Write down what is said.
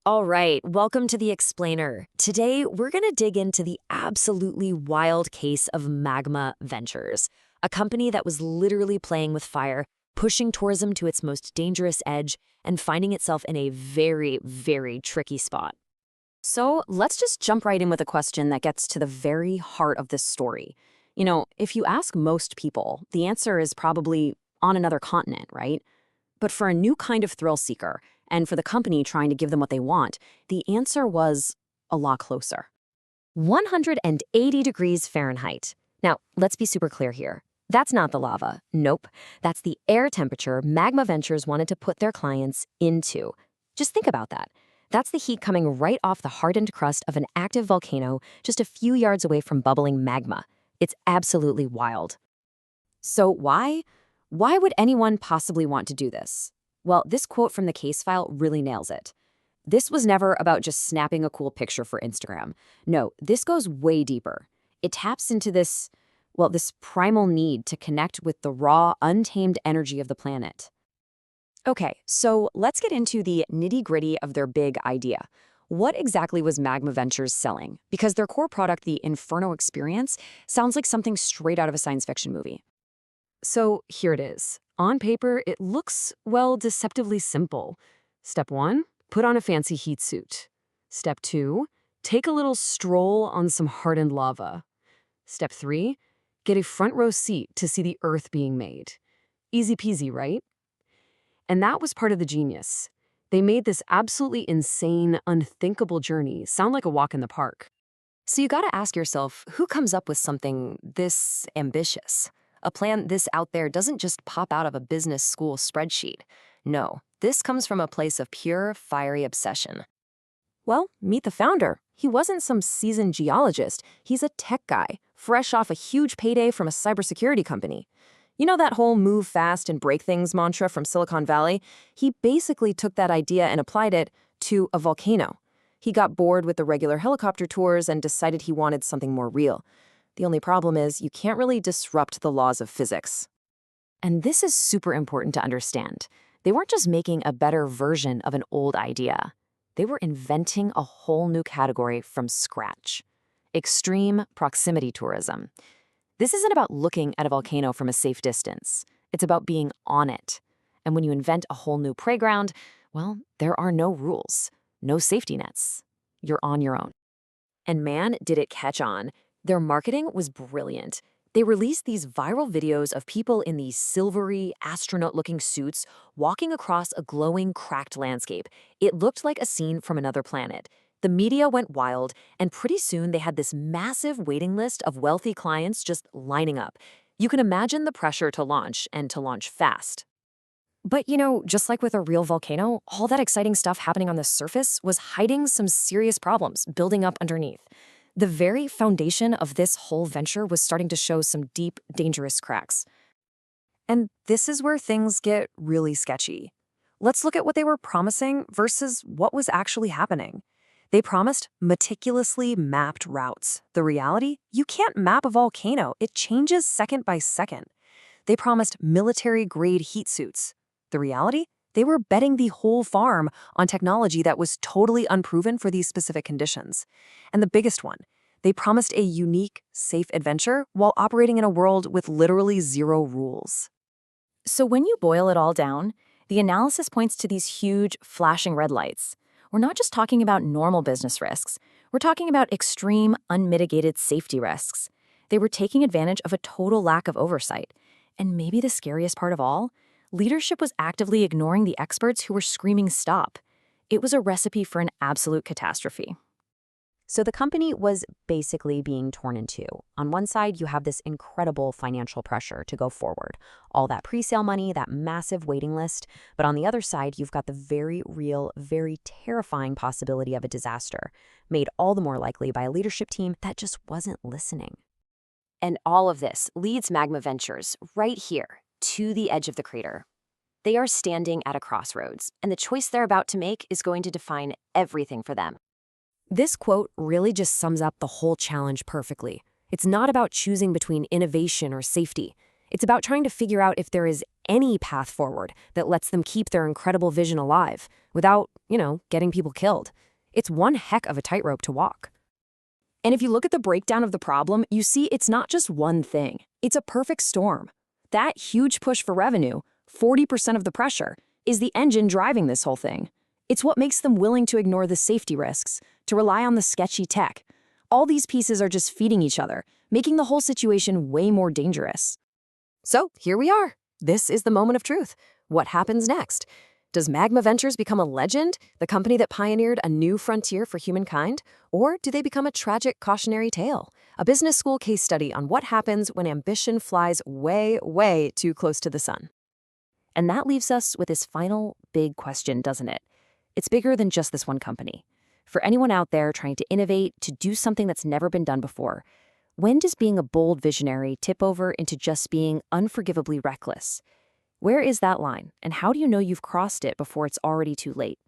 All right, welcome to The Explainer. Today, we're going to dig into the absolutely wild case of Magma Ventures, a company that was literally playing with fire, pushing tourism to its most dangerous edge, and finding itself in a very, very tricky spot. So let's just jump right in with a question that gets to the very heart of this story. If you ask most people, the answer is probably on another continent, right? But for a new kind of thrill seeker, and for the company trying to give them what they want, the answer was a lot closer. 180 degrees Fahrenheit. Now, let's be super clear here. That's not the lava. Nope. That's the air temperature Magma Ventures wanted to put their clients into. Just think about that. That's the heat coming right off the hardened crust of an active volcano just a few yards away from bubbling magma. It's absolutely wild. So why? Why would anyone possibly want to do this? Well, this quote from the case file really nails it. This was never about just snapping a cool picture for Instagram. No, this goes way deeper. It taps into this primal need to connect with the raw, untamed energy of the planet. Okay, so let's get into the nitty-gritty of their big idea. What exactly was Magma Ventures selling? Because their core product, the Inferno Experience, sounds like something straight out of a science fiction movie. So here it is. On paper, it looks, deceptively simple. Step 1, put on a fancy heat suit. Step 2, take a little stroll on some hardened lava. Step 3, get a front row seat to see the Earth being made. Easy peasy, right? And that was part of the genius. They made this absolutely insane, unthinkable journey sound like a walk in the park. So you gotta ask yourself, who comes up with something this ambitious? A plan this out there doesn't just pop out of a business school spreadsheet. No, this comes from a place of pure, fiery obsession. Well, meet the founder. He wasn't some seasoned geologist. He's a tech guy, fresh off a huge payday from a cybersecurity company. You know that whole move fast and break things mantra from Silicon Valley? He basically took that idea and applied it to a volcano. He got bored with the regular helicopter tours and decided he wanted something more real. The only problem is you can't really disrupt the laws of physics. And this is super important to understand. They weren't just making a better version of an old idea. They were inventing a whole new category from scratch. Extreme proximity tourism. This isn't about looking at a volcano from a safe distance. It's about being on it. And when you invent a whole new playground, there are no rules, no safety nets. You're on your own. And man, did it catch on. Their marketing was brilliant. They released these viral videos of people in these silvery, astronaut-looking suits walking across a glowing, cracked landscape. It looked like a scene from another planet. The media went wild, and pretty soon they had this massive waiting list of wealthy clients just lining up. You can imagine the pressure to launch, and to launch fast. But just like with a real volcano, all that exciting stuff happening on the surface was hiding some serious problems building up underneath. The very foundation of this whole venture was starting to show some deep, dangerous cracks. And this is where things get really sketchy. Let's look at what they were promising versus what was actually happening. They promised meticulously mapped routes. The reality? You can't map a volcano. It changes second by second. They promised military-grade heat suits. The reality? They were betting the whole farm on technology that was totally unproven for these specific conditions. And the biggest one, they promised a unique, safe adventure while operating in a world with literally zero rules. So when you boil it all down, the analysis points to these huge, flashing red lights. We're not just talking about normal business risks. We're talking about extreme, unmitigated safety risks. They were taking advantage of a total lack of oversight. And maybe the scariest part of all, leadership was actively ignoring the experts who were screaming stop. It was a recipe for an absolute catastrophe. So the company was basically being torn in two. On one side, you have this incredible financial pressure to go forward. All that pre-sale money, that massive waiting list. But on the other side, you've got the very real, very terrifying possibility of a disaster, made all the more likely by a leadership team that just wasn't listening. And all of this leads Magma Ventures right here to the edge of the crater. They are standing at a crossroads, and the choice they're about to make is going to define everything for them. This quote really just sums up the whole challenge perfectly. It's not about choosing between innovation or safety. It's about trying to figure out if there is any path forward that lets them keep their incredible vision alive without, getting people killed. It's one heck of a tightrope to walk. And if you look at the breakdown of the problem, you see it's not just one thing. It's a perfect storm. That huge push for revenue, 40% of the pressure, is the engine driving this whole thing. It's what makes them willing to ignore the safety risks, to rely on the sketchy tech. All these pieces are just feeding each other, making the whole situation way more dangerous. So here we are. This is the moment of truth. What happens next? Does Magma Ventures become a legend, the company that pioneered a new frontier for humankind? Or do they become a tragic cautionary tale, a business school case study on what happens when ambition flies way, way too close to the sun? And that leaves us with this final big question, doesn't it? It's bigger than just this one company. For anyone out there trying to innovate, to do something that's never been done before, when does being a bold visionary tip over into just being unforgivably reckless? Where is that line, and how do you know you've crossed it before it's already too late?